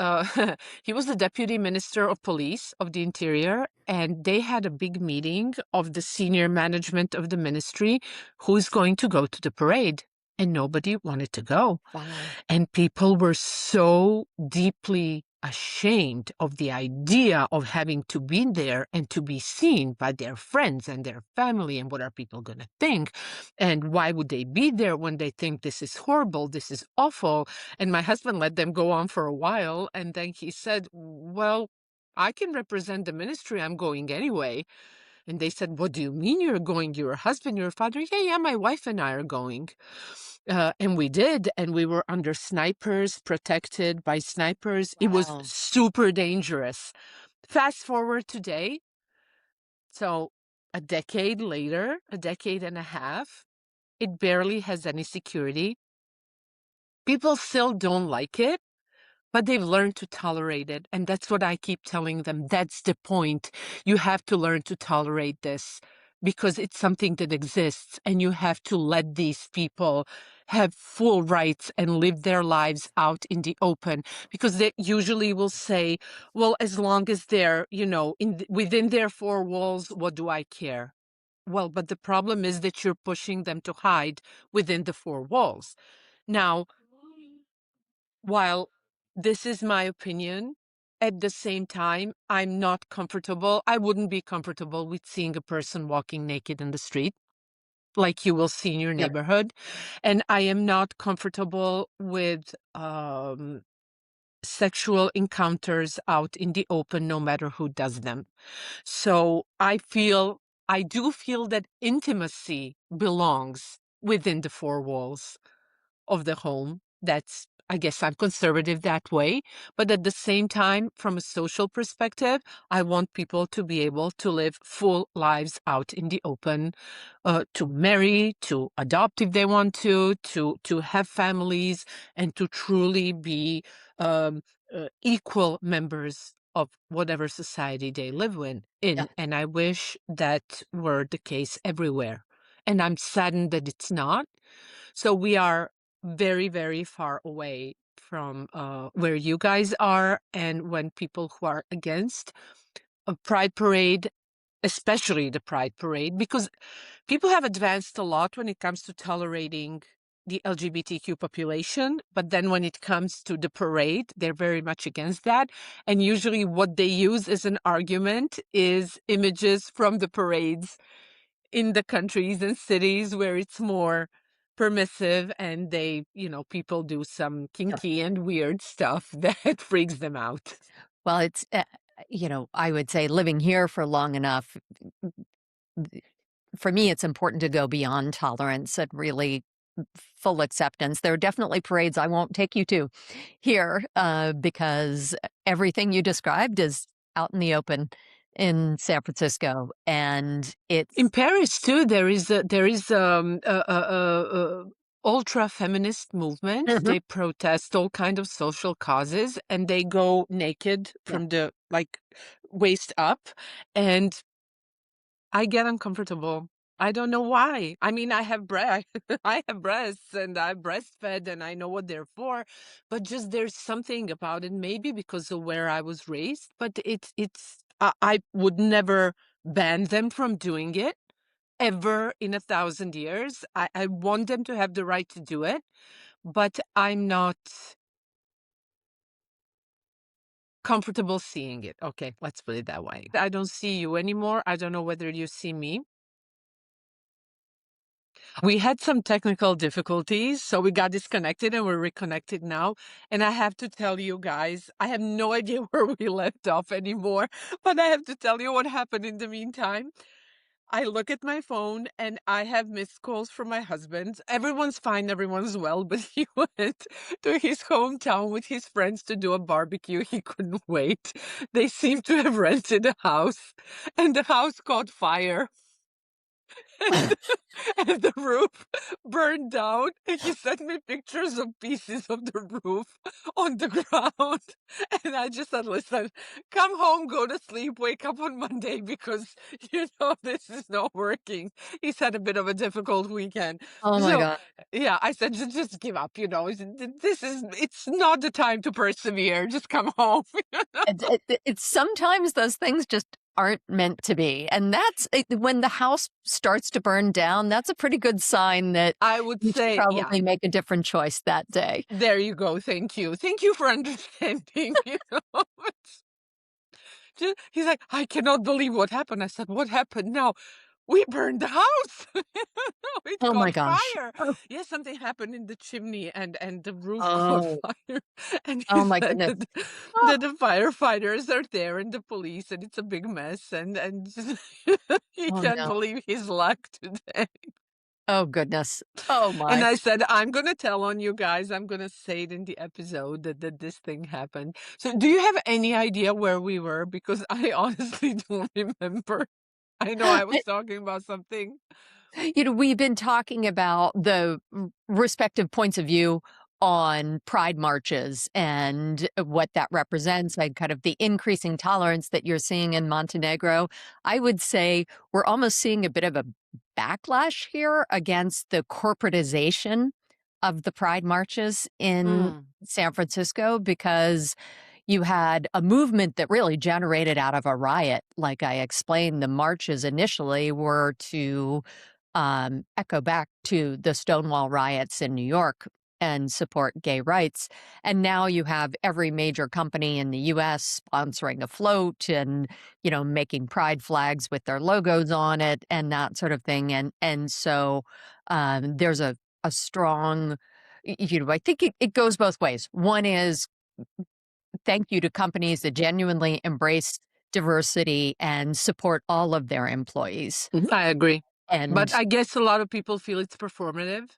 he was the deputy minister of police of the interior, and they had a big meeting of the senior management of the ministry who's going to go to the parade, and nobody wanted to go. Wow. And people were so deeply ashamed of the idea of having to be there and to be seen by their friends and their family. And what are people going to think? And why would they be there when they think this is horrible? This is awful. And my husband let them go on for a while. And then he said, well, I can represent the ministry. I'm going anyway. And they said, what do you mean you're going? Your husband, your father? Yeah, yeah, my wife and I are going. And we did, and we were under snipers, protected by snipers. It was Wow. super dangerous. Fast forward today, so a decade later, a decade and a half, it barely has any security. People still don't like it, but they've learned to tolerate it. And that's what I keep telling them. That's the point. You have to learn to tolerate this because it's something that exists, and you have to let these people have full rights and live their lives out in the open, because they usually will say, well, as long as they're, within their four walls, what do I care? Well, but the problem is that you're pushing them to hide within the four walls. Now, while this is my opinion, at the same time, I'm not comfortable. I wouldn't be comfortable with seeing a person walking naked in the street, like you will see in your Yeah. neighborhood. And I am not comfortable with sexual encounters out in the open, no matter who does them. So I do feel that intimacy belongs within the four walls of the home. I guess I'm conservative that way. But at the same time, from a social perspective, I want people to be able to live full lives out in the open, to marry, to adopt if they want to have families, and to truly be um, equal members of whatever society they live Yeah. in. And I wish that were the case everywhere. And I'm saddened that it's not. So we are very, very far away from where you guys are. And when people who are against a pride parade, especially the pride parade, because people have advanced a lot when it comes to tolerating the LGBTQ population, but then when it comes to the parade, they're very much against that. And usually what they use as an argument is images from the parades in the countries and cities where it's more permissive, and people do some Yeah. kinky and weird stuff that freaks them out. Well, it's, I would say living here for long enough, for me, it's important to go beyond tolerance and really full acceptance. There are definitely parades I won't take you to here because everything you described is out in the open in San Francisco, and In it's Paris too, there is a ultra feminist movement. Mhm. They protest all kind of social causes, and they go naked Yeah. from the waist up, and I get uncomfortable. I don't know why. I mean, I have I have breasts, and I breastfed, and I know what they're for, but just there's something about it, maybe because of where I was raised, but I would never ban them from doing it, ever in 1,000 years. I want them to have the right to do it, but I'm not comfortable seeing it. Okay, let's put it that way. I don't see you anymore. I don't know whether you see me. We had some technical difficulties, so we got disconnected and we're reconnected now. And I have to tell you guys, I have no idea where we left off anymore, but I have to tell you what happened in the meantime. I look at my phone and I have missed calls from my husband. Everyone's fine, everyone's well, but he went to his hometown with his friends to do a barbecue. He couldn't wait. They seem to have rented a house, and the house caught fire. And the roof burned down, and he sent me pictures of pieces of the roof on the ground. And I just said, listen, come home, go to sleep, wake up on Monday because, this is not working. He's had a bit of a difficult weekend. Oh my So, god. yeah, I said, just give up, it's not the time to persevere. Just come home. It's sometimes those things just aren't meant to be, and that's when the house starts to burn down, that's a pretty good sign that I would you should say, yeah. probably make a different choice that day. There you go. Thank you. Thank you for understanding. It's he's like, I cannot believe what happened. I said, what happened? Now we burned the house. It Oh my caught gosh. fire. Oh. Yes, something happened in the chimney and the roof caught Oh. fire. And he Oh my said goodness. that, Oh. the firefighters are there and the police and it's a big mess and he Oh, can't no. believe his luck today. Oh, goodness. Oh And my. I said, I'm gonna tell on you guys. I'm gonna say it in the episode that this thing happened. So do you have any idea where we were? Because I honestly don't remember. I know I was talking about something. We've been talking about the respective points of view on pride marches and what that represents, and kind of the increasing tolerance that you're seeing in Montenegro. I would say we're almost seeing a bit of a backlash here against the corporatization of the pride marches in Mm, San Francisco, because you had a movement that really generated out of a riot. Like I explained, the marches initially were to echo back to the Stonewall riots in New York and support gay rights. And now you have every major company in the US sponsoring a float and, making pride flags with their logos on it and that sort of thing. And so there's a strong, I think it goes both ways. One is thank you to companies that genuinely embrace diversity and support all of their employees. I agree. But And I guess a lot of people feel it's performative.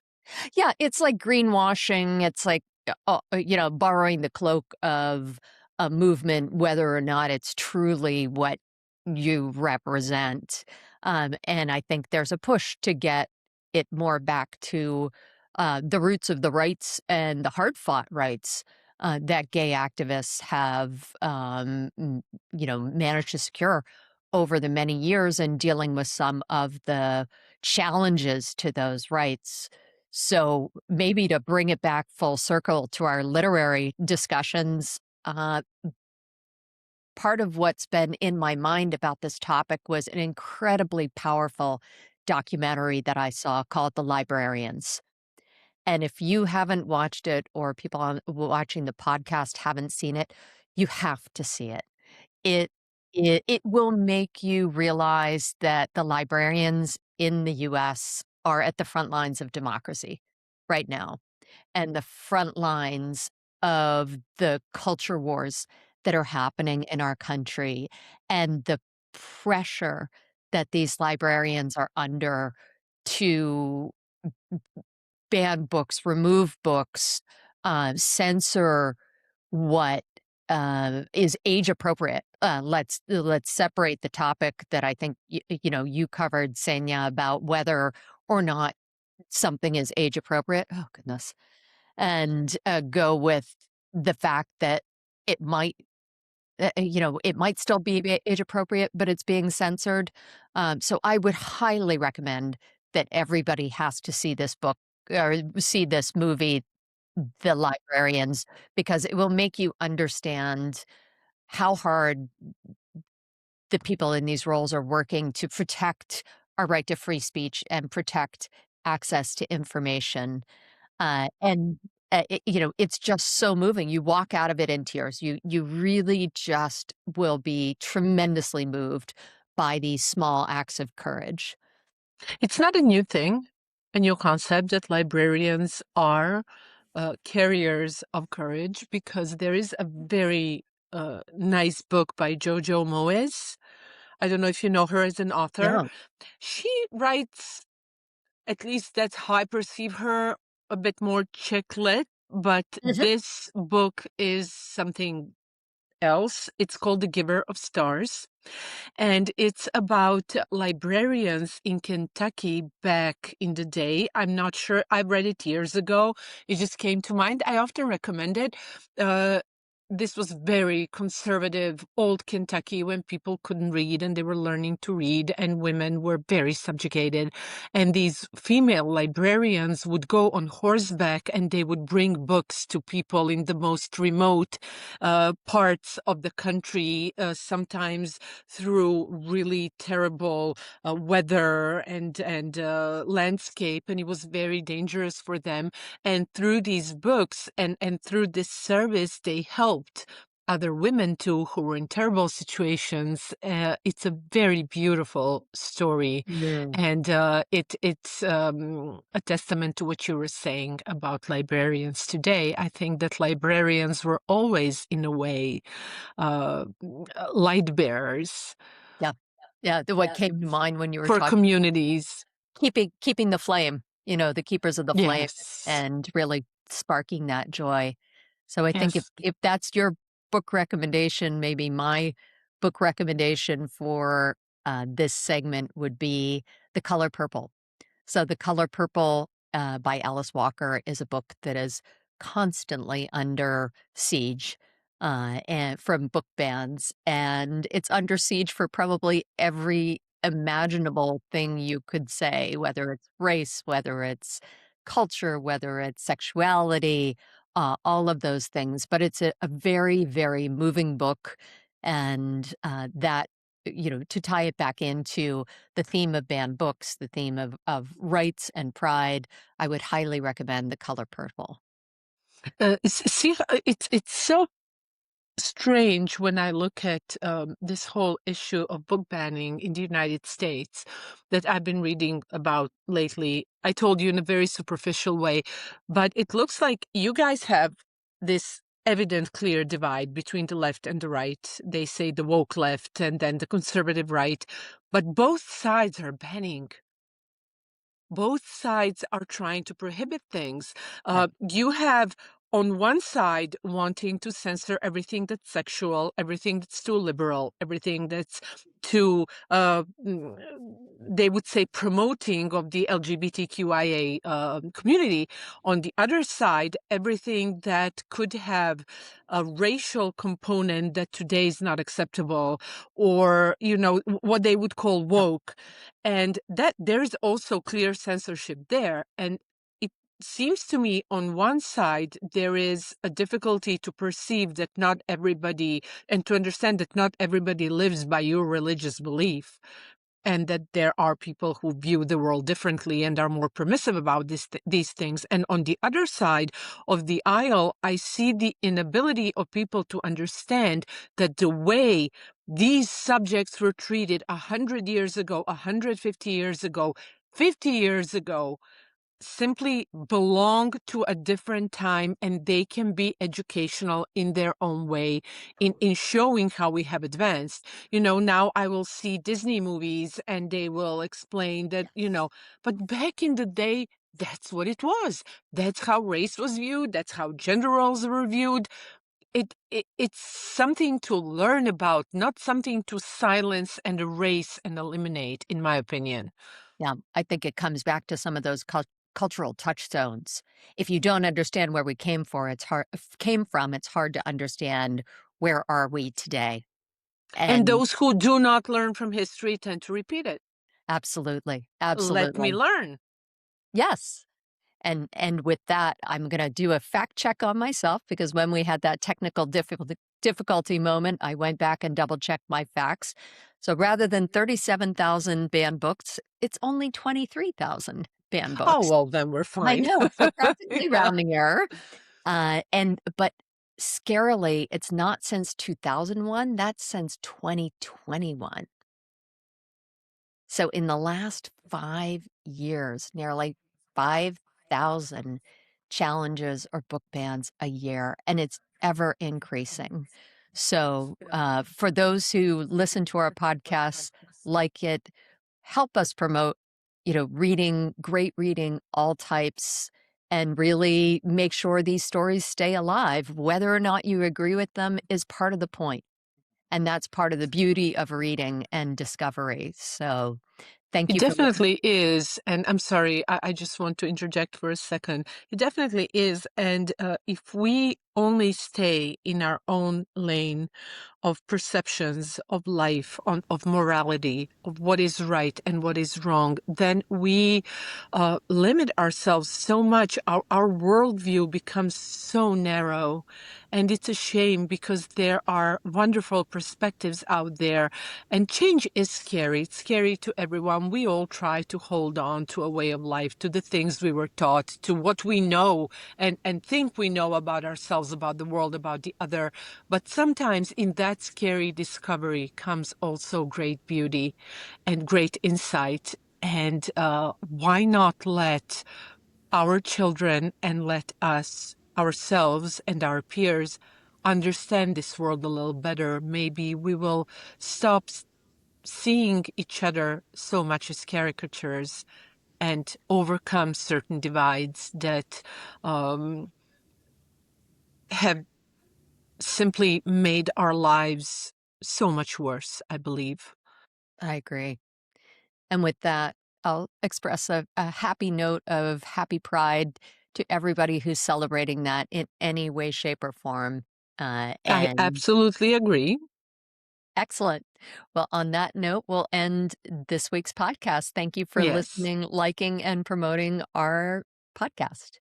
yeah, it's like greenwashing. It's like, borrowing the cloak of a movement, whether or not it's truly what you represent. And I think there's a push to get it more back to the roots of the rights and the hard fought rights that gay activists have, managed to secure over the many years, and dealing with some of the challenges to those rights. So maybe to bring it back full circle to our literary discussions, part of what's been in my mind about this topic was an incredibly powerful documentary that I saw called The Librarians. And if you haven't watched it, or people watching the podcast haven't seen it, you have to see it. It it will make you realize that the librarians in the US are at the front lines of democracy right now, and the front lines of the culture wars that are happening in our country, and the pressure that these librarians are under to ban books, remove books, censor what is age appropriate. Let's separate the topic that I think you covered, Senya, about whether or not something is age appropriate. Oh goodness, and go with the fact that it might. It might still be age appropriate, but it's being censored. So I would highly recommend that everybody has to see this book or see this movie, The Librarians, because it will make you understand how hard the people in these roles are working to protect our right to free speech and protect access to information. And it's just so moving. You walk out of it in tears. You really just will be tremendously moved by these small acts of courage. It's not a new thing, a new concept that librarians are carriers of courage, because there is a very nice book by Jojo Moyes. I don't know if you know her as an author. No. She writes, at least that's how I perceive her, a bit more chick lit, but Mhm. this book is something else. It's called The Giver of Stars. And it's about librarians in Kentucky back in the day. I'm not sure. I read it years ago. It just came to mind. I often recommend it. Uh, this was very conservative, old Kentucky, when people couldn't read and they were learning to read, and women were very subjugated. And these female librarians would go on horseback and they would bring books to people in the most remote parts of the country, sometimes through really terrible weather and landscape, and it was very dangerous for them. And through these books and through this service, they helped other women too who were in terrible situations. It's a very beautiful story, Mm. and it's a testament to what you were saying about librarians today. I think that librarians were always, in a way, light bearers Yeah. Yeah, the what came to mind when you were for talking, communities. keeping the flame, the keepers of the flame, Yes. and really sparking that joy. So I think if Yes. if that's your book recommendation, maybe my book recommendation for, this segment would be The Color Purple. So The Color Purple, by Alice Walker, is a book that is constantly under siege, and from book bans, and it's under siege for probably every imaginable thing you could say, whether it's race, whether it's culture, whether it's sexuality, all of those things. But it's a very, very moving book, and to tie it back into the theme of banned books, the theme of rights and pride, I would highly recommend The Color Purple. See, it's so strange when I look at this whole issue of book banning in the United States that I've been reading about lately. I told you in a very superficial way, but it looks like you guys have this evident, clear divide between the left and the right. They say the woke left and then the conservative right, but both sides are banning. Both sides are trying to prohibit things. Yeah, You have on one side wanting to censor everything that's sexual, everything that's too liberal, everything that's too, they would say, promoting of the LGBTQIA community. On the other side, everything that could have a racial component that today is not acceptable, or, what they would call yeah, woke, and that there's also clear censorship there. And it seems to me on one side, there is a difficulty to perceive that not everybody, and to understand that not everybody lives by your religious belief. And that there are people who view the world differently and are more permissive about these things. And on the other side of the aisle, I see the inability of people to understand that the way these subjects were treated 100 years ago, 150 years ago, 50 years ago, simply belong to a different time, and they can be educational in their own way, in showing how we have advanced. Now I will see Disney movies and they will explain that, but back in the day, that's what it was. That's how race was viewed. That's how gender roles were viewed. It's something to learn about, not something to silence and erase and eliminate, in my opinion. yeah. I think it comes back to some of those cultural touchstones. If you don't understand where we came from, it's hard to understand where are we today. And And those who do not learn from history tend to repeat it. absolutely, Let me absolutely. learn. Yes. And with that, I'm gonna do a fact check on myself because when we had that technical difficulty moment, I went back and double checked my facts. So rather than 37,000 banned books, it's only 23,000 banned Oh, books. well, then we're I fine. know, so practically Yeah. rounding error. But scarily, it's not since 2001, that's since 2021. So in the last 5 years, nearly 5,000 challenges or book bans a year, and it's ever increasing. So, for those who listen to our podcasts, like it, help us promote, reading, great reading, all types, and really make sure these stories stay alive. Whether or not you agree with them is part of the point, and that's part of the beauty of reading and discovery. So, thank It you for listening. definitely is. And I'm sorry, I just want to interject for a second. It definitely is. And if we only stay in our own lane of perceptions of life, of morality, of what is right and what is wrong, then we limit ourselves so much. Our worldview becomes so narrow. And it's a shame because there are wonderful perspectives out there. And change is scary. It's scary to everyone. We all try to hold on to a way of life, to the things we were taught, to what we know and think we know about ourselves, about the world, about the other. But sometimes in that scary discovery comes also great beauty and great insight. And why not let our children and let us, ourselves and our peers, understand this world a little better? Maybe we will stop seeing each other so much as caricatures and overcome certain divides that have simply made our lives so much worse, I believe. I agree. And with that, I'll express a happy note of happy pride to everybody who's celebrating that in any way, shape, or form. I And absolutely agree. excellent. Well, on that note, we'll end this week's podcast. Thank you for Yes. listening, liking, and promoting our podcast.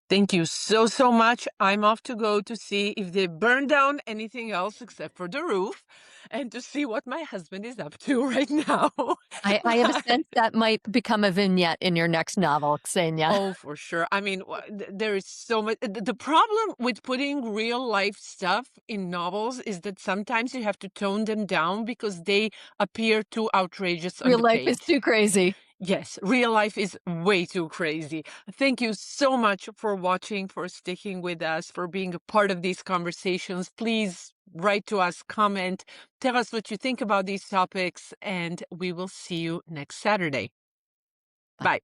Thank you so, so much. I'm off to go to see if they burn down anything else except for the roof and to see what my husband is up to right now. I have a sense that might become a vignette in your next novel, Ksenia. Oh, for sure. I mean, there is so much. The problem with putting real life stuff in novels is that sometimes you have to tone them down because they appear too outrageous on Real the life is page. too crazy. Yes, real life is way too crazy. Thank you so much for watching, for sticking with us, for being a part of these conversations. Please write to us, comment, tell us what you think about these topics, and we will see you next Saturday. Bye. Bye.